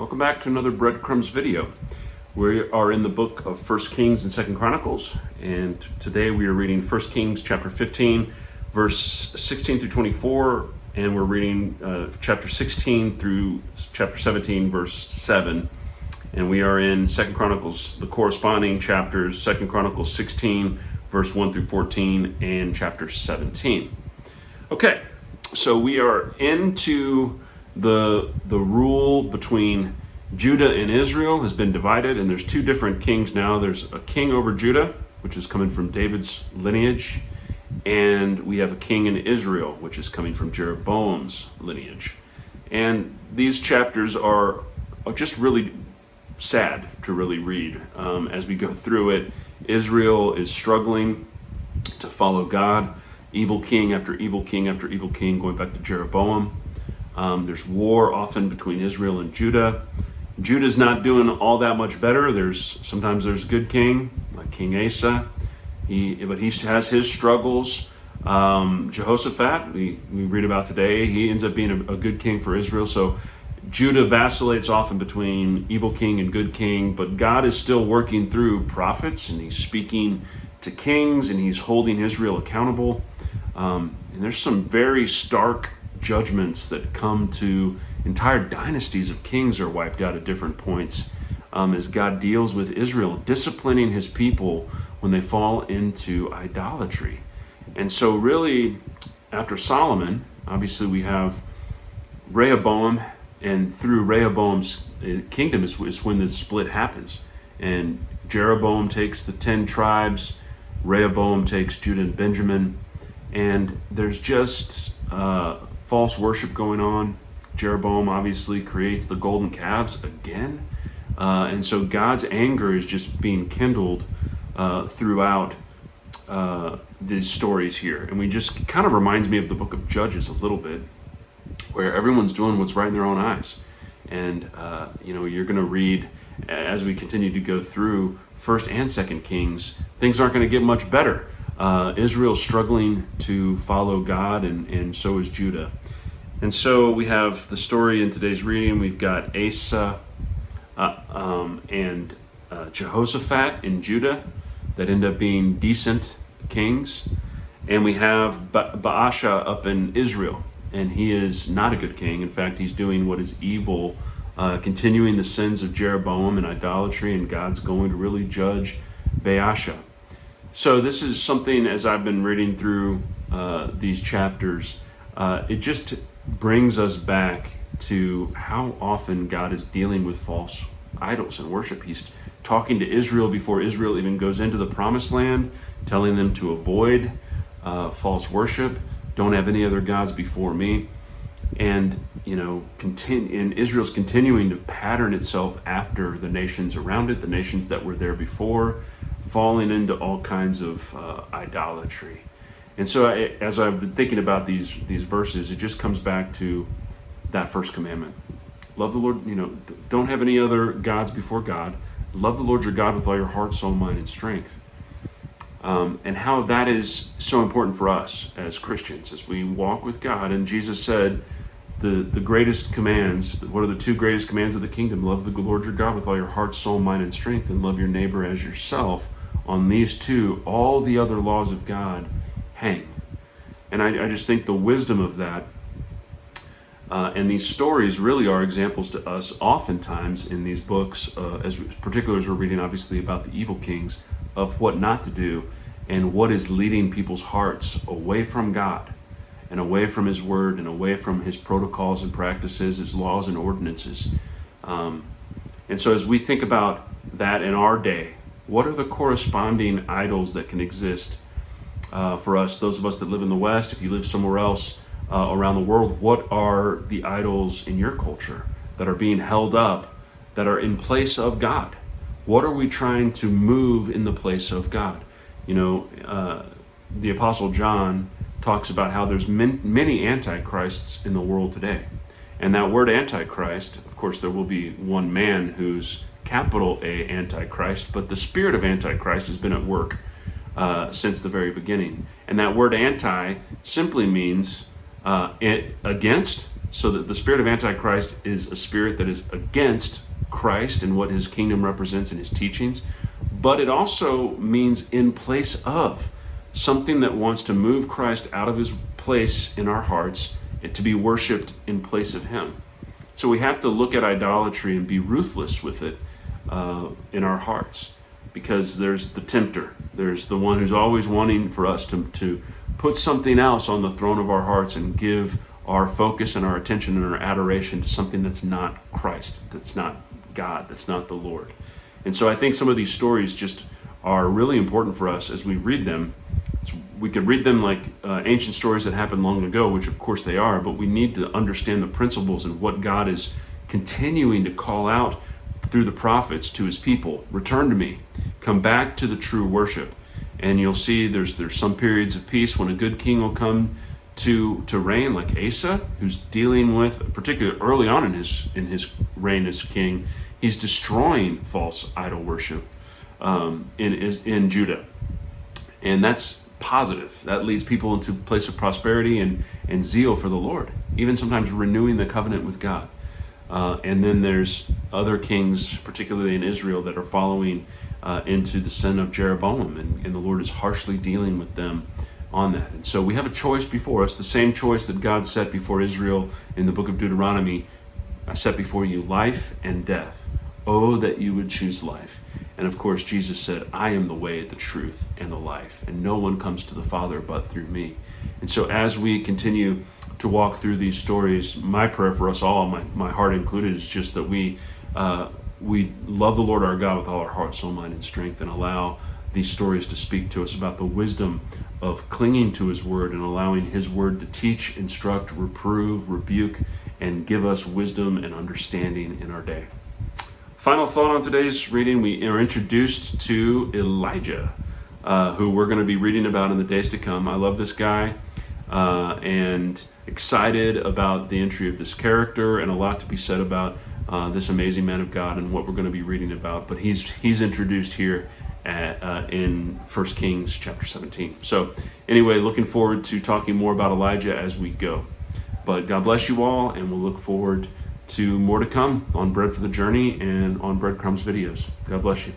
Welcome back to another Breadcrumbs video. We are in the book of 1 Kings and 2 Chronicles, and today we are reading 1 Kings chapter 15, verse 16 through 24, and we're reading chapter 16 through chapter 17, verse 7. And we are in 2 Chronicles, the corresponding chapters, 2 Chronicles 16, verse 1 through 14, and chapter 17. Okay, so we are into the rule between Judah and Israel has been divided, and there's two different kings now. There's a king over Judah, which is coming from David's lineage, and we have a king in Israel, which is coming from Jeroboam's lineage. And these chapters are just really sad to really read. As we go through it, Israel is struggling to follow God. Evil king after evil king after evil king, going back to Jeroboam. There's war often between Israel and Judah. Judah's not doing all that much better. Sometimes there's a good king, like King Asa, but he has his struggles. Jehoshaphat, we read about today, he ends up being a good king for Israel. So Judah vacillates often between evil king and good king, but God is still working through prophets, and he's speaking to kings, and he's holding Israel accountable. And there's some very stark judgments that come to entire dynasties of kings are wiped out at different points as God deals with Israel, disciplining his people when they fall into idolatry. And so really, after Solomon, obviously we have Rehoboam, and through Rehoboam's kingdom is when the split happens. And Jeroboam takes the 10 tribes, Rehoboam takes Judah and Benjamin, and there's just false worship going on. Jeroboam obviously creates the golden calves again. And so God's anger is just being kindled throughout these stories here. And we just kind of reminds me of the book of Judges a little bit, where everyone's doing what's right in their own eyes. And, you're going to read, as we continue to go through 1st and 2nd Kings, things aren't going to get much better. Israel's struggling to follow God, and so is Judah. And so we have the story in today's reading. We've got Asa and Jehoshaphat in Judah that end up being decent kings. And we have Baasha up in Israel, and he is not a good king. In fact, he's doing what is evil, continuing the sins of Jeroboam and idolatry, and God's going to really judge Baasha. So this is something, as I've been reading through these chapters, it just brings us back to how often God is dealing with false idols and worship. He's talking to Israel before Israel even goes into the promised land, telling them to avoid false worship, don't have any other gods before me. And and Israel's continuing to pattern itself after the nations around it, the nations that were there before, falling into all kinds of idolatry. And so as I've been thinking about these verses, it just comes back to that first commandment. Love the Lord, don't have any other gods before God. Love the Lord your God with all your heart, soul, mind, and strength. And how that is so important for us as Christians, as we walk with God. And Jesus said, the greatest commands, what are the two greatest commands of the kingdom? Love the Lord your God with all your heart, soul, mind, and strength, and love your neighbor as yourself. On these two, all the other laws of God hang. And I just think the wisdom of that, and these stories really are examples to us oftentimes in these books, particularly as we're reading obviously about the evil kings, of what not to do and what is leading people's hearts away from God and away from his word and away from his protocols and practices, his laws and ordinances. And so as we think about that in our day, what are the corresponding idols that can exist for us, those of us that live in the West? If you live somewhere else around the world, what are the idols in your culture that are being held up, that are in place of God? What are we trying to move in the place of God? The Apostle John talks about how there's many antichrists in the world today. And that word antichrist, of course, there will be one man who's capital A Antichrist, but the spirit of Antichrist has been at work since the very beginning. And that word anti simply means against, So that the spirit of Antichrist is a spirit that is against Christ and what his kingdom represents in his teachings, but it also means in place of, something that wants to move Christ out of his place in our hearts and to be worshiped in place of him. So we have to look at idolatry and be ruthless with it in our hearts, because there's the tempter. There's the one who's always wanting for us to put something else on the throne of our hearts and give our focus and our attention and our adoration to something that's not Christ, that's not God, that's not the Lord. And so I think some of these stories just are really important for us as we read them. We could read them like ancient stories that happened long ago, which of course they are, but we need to understand the principles and what God is continuing to call out through the prophets to his people. Return to me, come back to the true worship. And you'll see there's some periods of peace when a good king will come to reign, like Asa, who's dealing with, particularly early on in his reign as king, he's destroying false idol worship in Judah. And that's positive. That leads people into a place of prosperity and zeal for the Lord, even sometimes renewing the covenant with God. And then there's other kings, particularly in Israel, that are following into the sin of Jeroboam, and the Lord is harshly dealing with them on that. And so we have a choice before us, the same choice that God set before Israel in the book of Deuteronomy. I set before you life and death. Oh, that you would choose life. And of course, Jesus said, I am the way, the truth, and the life, and no one comes to the Father but through me. And so as we continue to walk through these stories, my prayer for us all, my heart included, is just that we love the Lord our God with all our heart, soul, mind, and strength, and allow these stories to speak to us about the wisdom of clinging to his word and allowing his word to teach, instruct, reprove, rebuke, and give us wisdom and understanding in our day. Final thought on today's reading, we are introduced to Elijah, who we're going to be reading about in the days to come. I love this guy and excited about the entry of this character, and a lot to be said about this amazing man of God and what we're going to be reading about. But he's introduced here in 1 Kings chapter 17. So anyway, looking forward to talking more about Elijah as we go. But God bless you all, and we'll look forward to more to come on Bread for the Journey and on Breadcrumbs videos. God bless you.